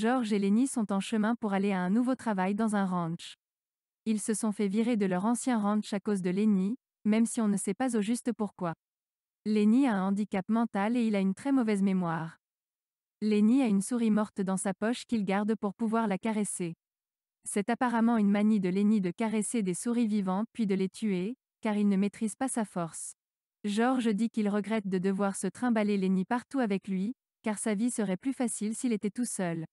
George et Lenny sont en chemin pour aller à un nouveau travail dans un ranch. Ils se sont fait virer de leur ancien ranch à cause de Lenny, même si on ne sait pas au juste pourquoi. Lenny a un handicap mental et il a une très mauvaise mémoire. Lenny a une souris morte dans sa poche qu'il garde pour pouvoir la caresser. C'est apparemment une manie de Lenny de caresser des souris vivantes puis de les tuer, car il ne maîtrise pas sa force. George dit qu'il regrette de devoir se trimballer Lenny partout avec lui, car sa vie serait plus facile s'il était tout seul.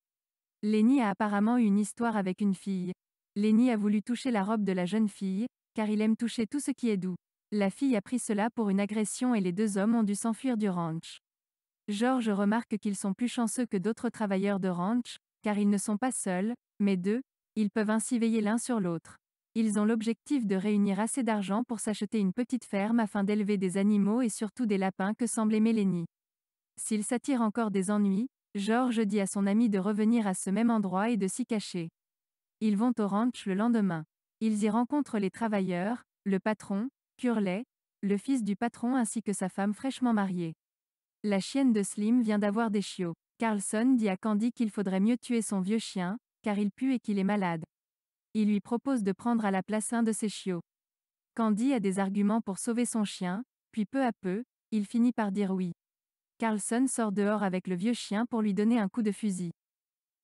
Lenny a apparemment eu une histoire avec une fille. Lenny a voulu toucher la robe de la jeune fille, car il aime toucher tout ce qui est doux. La fille a pris cela pour une agression et les deux hommes ont dû s'enfuir du ranch. George remarque qu'ils sont plus chanceux que d'autres travailleurs de ranch, car ils ne sont pas seuls, mais deux, ils peuvent ainsi veiller l'un sur l'autre. Ils ont l'objectif de réunir assez d'argent pour s'acheter une petite ferme afin d'élever des animaux et surtout des lapins que semble aimer Lenny. S'il s'attire encore des ennuis, George dit à son ami de revenir à ce même endroit et de s'y cacher. Ils vont au ranch le lendemain. Ils y rencontrent les travailleurs, le patron, Curley, le fils du patron ainsi que sa femme fraîchement mariée. La chienne de Slim vient d'avoir des chiots. Carlson dit à Candy qu'il faudrait mieux tuer son vieux chien, car il pue et qu'il est malade. Il lui propose de prendre à la place un de ses chiots. Candy a des arguments pour sauver son chien, puis peu à peu, il finit par dire oui. Carlson sort dehors avec le vieux chien pour lui donner un coup de fusil.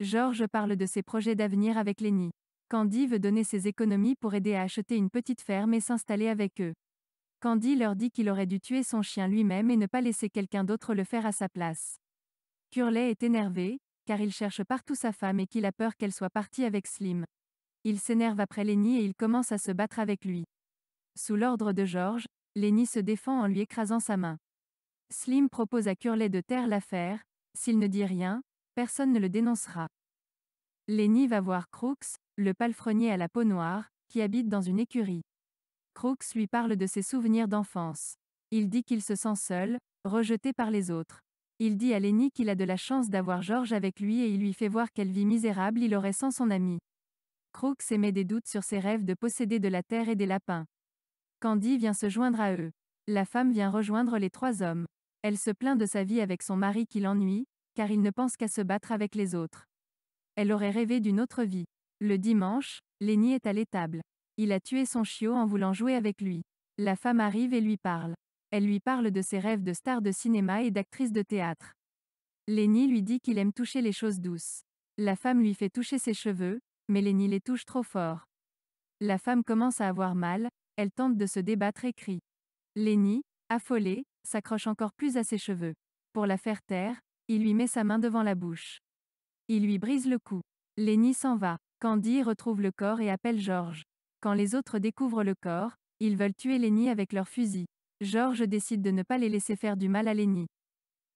George parle de ses projets d'avenir avec Lenny. Candy veut donner ses économies pour aider à acheter une petite ferme et s'installer avec eux. Candy leur dit qu'il aurait dû tuer son chien lui-même et ne pas laisser quelqu'un d'autre le faire à sa place. Curley est énervé, car il cherche partout sa femme et qu'il a peur qu'elle soit partie avec Slim. Il s'énerve après Lenny et il commence à se battre avec lui. Sous l'ordre de George, Lenny se défend en lui écrasant sa main. Slim propose à Curley de taire l'affaire, s'il ne dit rien, personne ne le dénoncera. Lenny va voir Crooks, le palefrenier à la peau noire, qui habite dans une écurie. Crooks lui parle de ses souvenirs d'enfance. Il dit qu'il se sent seul, rejeté par les autres. Il dit à Lenny qu'il a de la chance d'avoir George avec lui et il lui fait voir quelle vie misérable il aurait sans son ami. Crooks émet des doutes sur ses rêves de posséder de la terre et des lapins. Candy vient se joindre à eux. La femme vient rejoindre les trois hommes. Elle se plaint de sa vie avec son mari qui l'ennuie, car il ne pense qu'à se battre avec les autres. Elle aurait rêvé d'une autre vie. Le dimanche, Lenny est à l'étable. Il a tué son chiot en voulant jouer avec lui. La femme arrive et lui parle. Elle lui parle de ses rêves de star de cinéma et d'actrice de théâtre. Lenny lui dit qu'il aime toucher les choses douces. La femme lui fait toucher ses cheveux, mais Lenny les touche trop fort. La femme commence à avoir mal, elle tente de se débattre et crie. Lenny, affolé, s'accroche encore plus à ses cheveux. Pour la faire taire, il lui met sa main devant la bouche. Il lui brise le cou. Lenny s'en va. Candy retrouve le corps et appelle George. Quand les autres découvrent le corps, ils veulent tuer Lenny avec leur fusil. George décide de ne pas les laisser faire du mal à Lenny.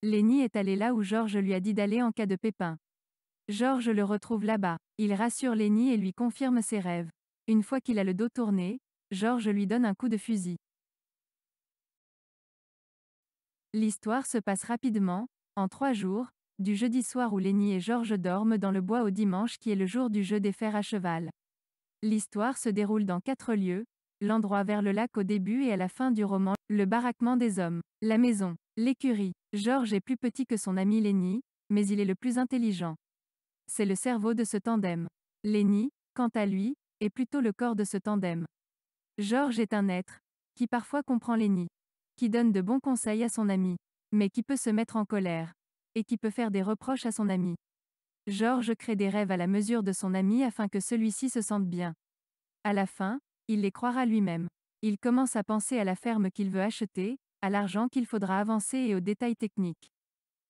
Lenny est allé là où George lui a dit d'aller en cas de pépin. George le retrouve là-bas. Il rassure Lenny et lui confirme ses rêves. Une fois qu'il a le dos tourné, George lui donne un coup de fusil. L'histoire se passe rapidement, en 3 jours, du jeudi soir où Lenny et George dorment dans le bois au dimanche qui est le jour du jeu des fers à cheval. L'histoire se déroule dans 4 lieux, l'endroit vers le lac au début et à la fin du roman, le baraquement des hommes, la maison, l'écurie. George est plus petit que son ami Lenny, mais il est le plus intelligent. C'est le cerveau de ce tandem. Lenny, quant à lui, est plutôt le corps de ce tandem. George est un être qui parfois comprend Lenny, qui donne de bons conseils à son ami, mais qui peut se mettre en colère, et qui peut faire des reproches à son ami. George crée des rêves à la mesure de son ami afin que celui-ci se sente bien. À la fin, il les croira lui-même. Il commence à penser à la ferme qu'il veut acheter, à l'argent qu'il faudra avancer et aux détails techniques.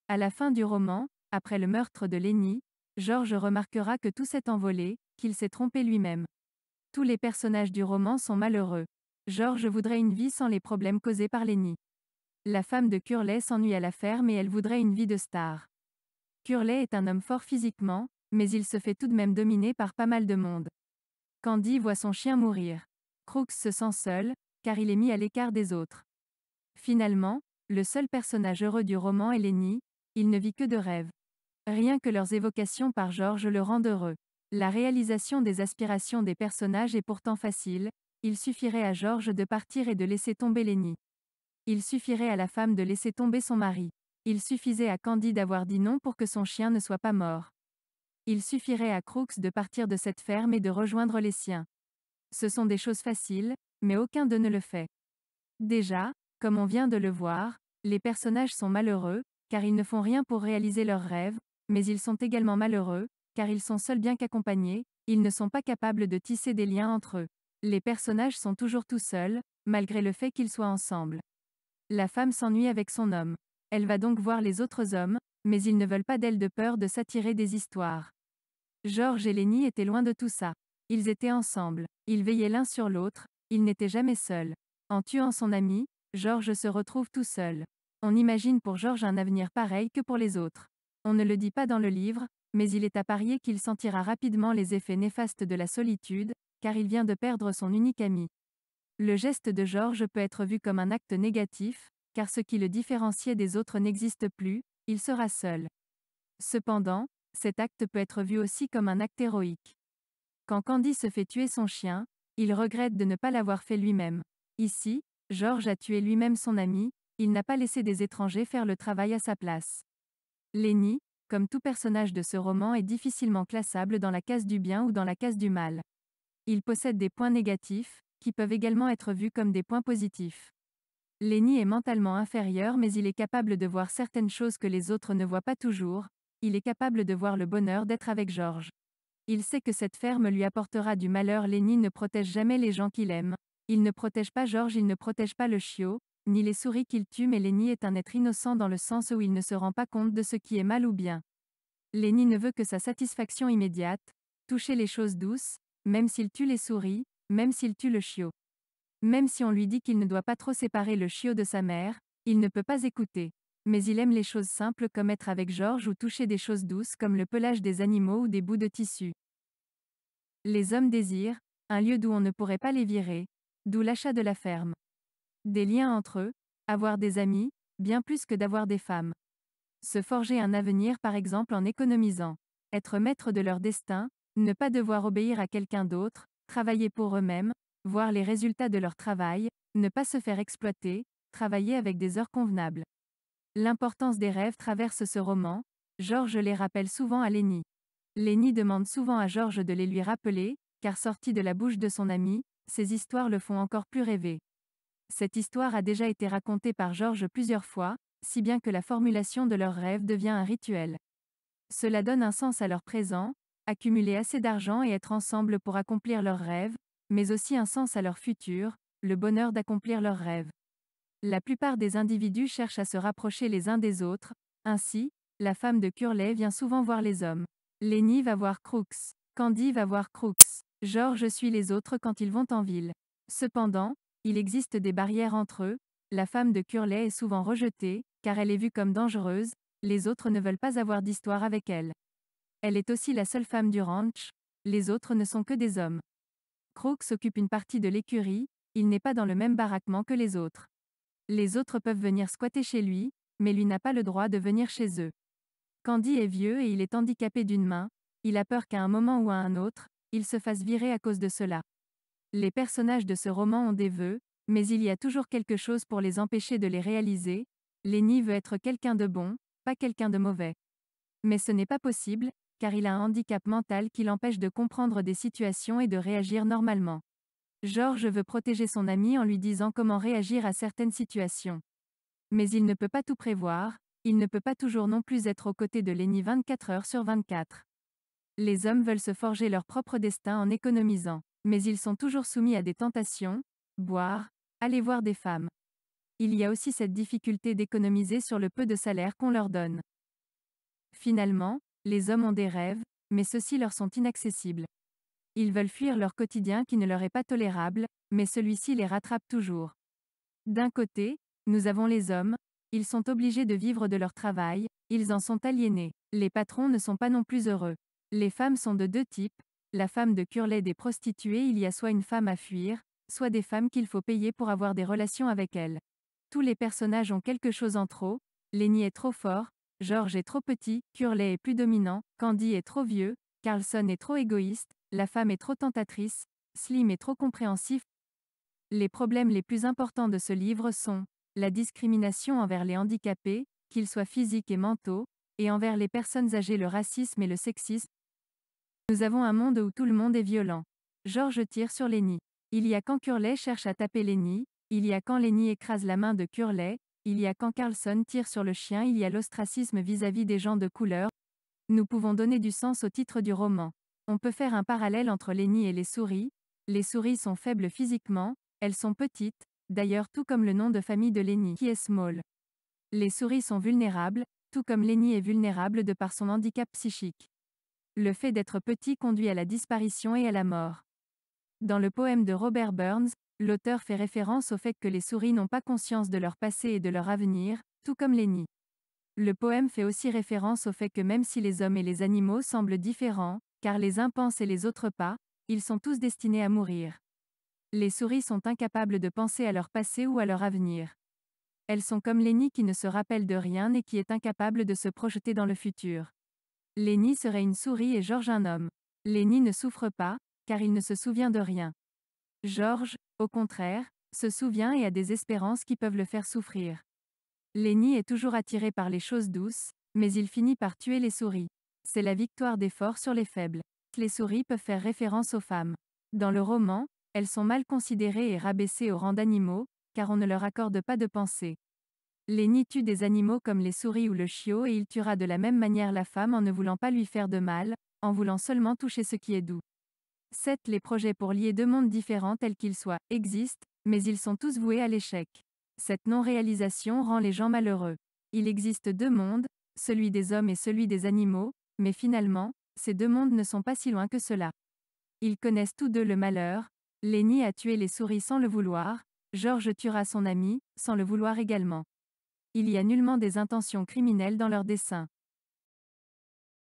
À la fin du roman, après le meurtre de Lenny, George remarquera que tout s'est envolé, qu'il s'est trompé lui-même. Tous les personnages du roman sont malheureux. George voudrait une vie sans les problèmes causés par Lenny. La femme de Curley s'ennuie à la ferme et elle voudrait une vie de star. Curley est un homme fort physiquement, mais il se fait tout de même dominer par pas mal de monde. Candy voit son chien mourir. Crooks se sent seul, car il est mis à l'écart des autres. Finalement, le seul personnage heureux du roman est Lenny, il ne vit que de rêves. Rien que leurs évocations par George le rendent heureux. La réalisation des aspirations des personnages est pourtant facile, il suffirait à George de partir et de laisser tomber Lenny. Il suffirait à la femme de laisser tomber son mari. Il suffisait à Candy d'avoir dit non pour que son chien ne soit pas mort. Il suffirait à Crooks de partir de cette ferme et de rejoindre les siens. Ce sont des choses faciles, mais aucun d'eux ne le fait. Déjà, comme on vient de le voir, les personnages sont malheureux, car ils ne font rien pour réaliser leurs rêves, mais ils sont également malheureux, car ils sont seuls bien qu'accompagnés, ils ne sont pas capables de tisser des liens entre eux. Les personnages sont toujours tout seuls, malgré le fait qu'ils soient ensemble. La femme s'ennuie avec son homme. Elle va donc voir les autres hommes, mais ils ne veulent pas d'elle de peur de s'attirer des histoires. George et Lenny étaient loin de tout ça. Ils étaient ensemble. Ils veillaient l'un sur l'autre, ils n'étaient jamais seuls. En tuant son ami, George se retrouve tout seul. On imagine pour George un avenir pareil que pour les autres. On ne le dit pas dans le livre, mais il est à parier qu'il sentira rapidement les effets néfastes de la solitude, car il vient de perdre son unique ami. Le geste de George peut être vu comme un acte négatif, car ce qui le différenciait des autres n'existe plus, il sera seul. Cependant, cet acte peut être vu aussi comme un acte héroïque. Quand Candy se fait tuer son chien, il regrette de ne pas l'avoir fait lui-même. Ici, George a tué lui-même son ami, il n'a pas laissé des étrangers faire le travail à sa place. Lenny, comme tout personnage de ce roman, est difficilement classable dans la case du bien ou dans la case du mal. Il possède des points négatifs, qui peuvent également être vus comme des points positifs. Lenny est mentalement inférieur, mais il est capable de voir certaines choses que les autres ne voient pas toujours, il est capable de voir le bonheur d'être avec George. Il sait que cette ferme lui apportera du malheur. Lenny ne protège jamais les gens qu'il aime. Il ne protège pas George, il ne protège pas le chiot, ni les souris qu'il tue, mais Lenny est un être innocent dans le sens où il ne se rend pas compte de ce qui est mal ou bien. Lenny ne veut que sa satisfaction immédiate, toucher les choses douces, même s'il tue les souris, même s'il tue le chiot. Même si on lui dit qu'il ne doit pas trop séparer le chiot de sa mère, il ne peut pas écouter. Mais il aime les choses simples comme être avec George ou toucher des choses douces comme le pelage des animaux ou des bouts de tissu. Les hommes désirent un lieu d'où on ne pourrait pas les virer, d'où l'achat de la ferme. Des liens entre eux, avoir des amis, bien plus que d'avoir des femmes. Se forger un avenir par exemple en économisant. Être maître de leur destin, ne pas devoir obéir à quelqu'un d'autre, travailler pour eux-mêmes, voir les résultats de leur travail, ne pas se faire exploiter, travailler avec des heures convenables. L'importance des rêves traverse ce roman, George les rappelle souvent à Lenny. Lenny demande souvent à George de les lui rappeler, car sorti de la bouche de son ami, ces histoires le font encore plus rêver. Cette histoire a déjà été racontée par George plusieurs fois, si bien que la formulation de leurs rêves devient un rituel. Cela donne un sens à leur présent, accumuler assez d'argent et être ensemble pour accomplir leurs rêves, mais aussi un sens à leur futur, le bonheur d'accomplir leurs rêves. La plupart des individus cherchent à se rapprocher les uns des autres, ainsi, la femme de Curley vient souvent voir les hommes. Lenny va voir Crooks. Candy va voir Crooks. George suit les autres quand ils vont en ville. Cependant, il existe des barrières entre eux, la femme de Curley est souvent rejetée, car elle est vue comme dangereuse, les autres ne veulent pas avoir d'histoire avec elle. Elle est aussi la seule femme du ranch, les autres ne sont que des hommes. Crooks occupe une partie de l'écurie, il n'est pas dans le même baraquement que les autres. Les autres peuvent venir squatter chez lui, mais lui n'a pas le droit de venir chez eux. Candy est vieux et il est handicapé d'une main, il a peur qu'à un moment ou à un autre, il se fasse virer à cause de cela. Les personnages de ce roman ont des vœux, mais il y a toujours quelque chose pour les empêcher de les réaliser. Lenny veut être quelqu'un de bon, pas quelqu'un de mauvais. Mais ce n'est pas possible, car il a un handicap mental qui l'empêche de comprendre des situations et de réagir normalement. George veut protéger son ami en lui disant comment réagir à certaines situations. Mais il ne peut pas tout prévoir, il ne peut pas toujours non plus être aux côtés de Lenny 24 heures sur 24. Les hommes veulent se forger leur propre destin en économisant, mais ils sont toujours soumis à des tentations, boire, aller voir des femmes. Il y a aussi cette difficulté d'économiser sur le peu de salaire qu'on leur donne. Finalement, les hommes ont des rêves, mais ceux-ci leur sont inaccessibles. Ils veulent fuir leur quotidien qui ne leur est pas tolérable, mais celui-ci les rattrape toujours. D'un côté, nous avons les hommes, ils sont obligés de vivre de leur travail, ils en sont aliénés. Les patrons ne sont pas non plus heureux. Les femmes sont de deux types, la femme de Curley des prostituées, il y a soit une femme à fuir, soit des femmes qu'il faut payer pour avoir des relations avec elles. Tous les personnages ont quelque chose en trop, Lenny est trop fort, George est trop petit, Curley est plus dominant, Candy est trop vieux, Carlson est trop égoïste, la femme est trop tentatrice, Slim est trop compréhensif. Les problèmes les plus importants de ce livre sont la discrimination envers les handicapés, qu'ils soient physiques et mentaux, et envers les personnes âgées, le racisme et le sexisme. Nous avons un monde où tout le monde est violent. George tire sur Lenny. Il y a quand Curley cherche à taper Lenny, il y a quand Lenny écrase la main de Curley, il y a quand Carlson tire sur le chien, il y a l'ostracisme vis-à-vis des gens de couleur. Nous pouvons donner du sens au titre du roman. On peut faire un parallèle entre Lenny et les souris. Les souris sont faibles physiquement, elles sont petites, d'ailleurs tout comme le nom de famille de Lenny, qui est Small. Les souris sont vulnérables, tout comme Lenny est vulnérable de par son handicap psychique. Le fait d'être petit conduit à la disparition et à la mort. Dans le poème de Robert Burns, l'auteur fait référence au fait que les souris n'ont pas conscience de leur passé et de leur avenir, tout comme Lenny. Le poème fait aussi référence au fait que même si les hommes et les animaux semblent différents, car les uns pensent et les autres pas, ils sont tous destinés à mourir. Les souris sont incapables de penser à leur passé ou à leur avenir. Elles sont comme Lenny qui ne se rappelle de rien et qui est incapable de se projeter dans le futur. Lenny serait une souris et George un homme. Lenny ne souffre pas, car il ne se souvient de rien. George, au contraire, se souvient et a des espérances qui peuvent le faire souffrir. Lenny est toujours attiré par les choses douces, mais il finit par tuer les souris. C'est la victoire des forts sur les faibles. Les souris peuvent faire référence aux femmes. Dans le roman, elles sont mal considérées et rabaissées au rang d'animaux, car on ne leur accorde pas de pensée. Lenny tue des animaux comme les souris ou le chiot et il tuera de la même manière la femme en ne voulant pas lui faire de mal, en voulant seulement toucher ce qui est doux. 7. Les projets pour lier deux mondes différents tels qu'ils soient existent, mais ils sont tous voués à l'échec. Cette non-réalisation rend les gens malheureux. Il existe deux mondes, celui des hommes et celui des animaux, mais finalement, ces deux mondes ne sont pas si loin que cela. Ils connaissent tous deux le malheur. Lenny a tué les souris sans le vouloir, George tuera son ami, sans le vouloir également. Il y a nullement des intentions criminelles dans leurs desseins.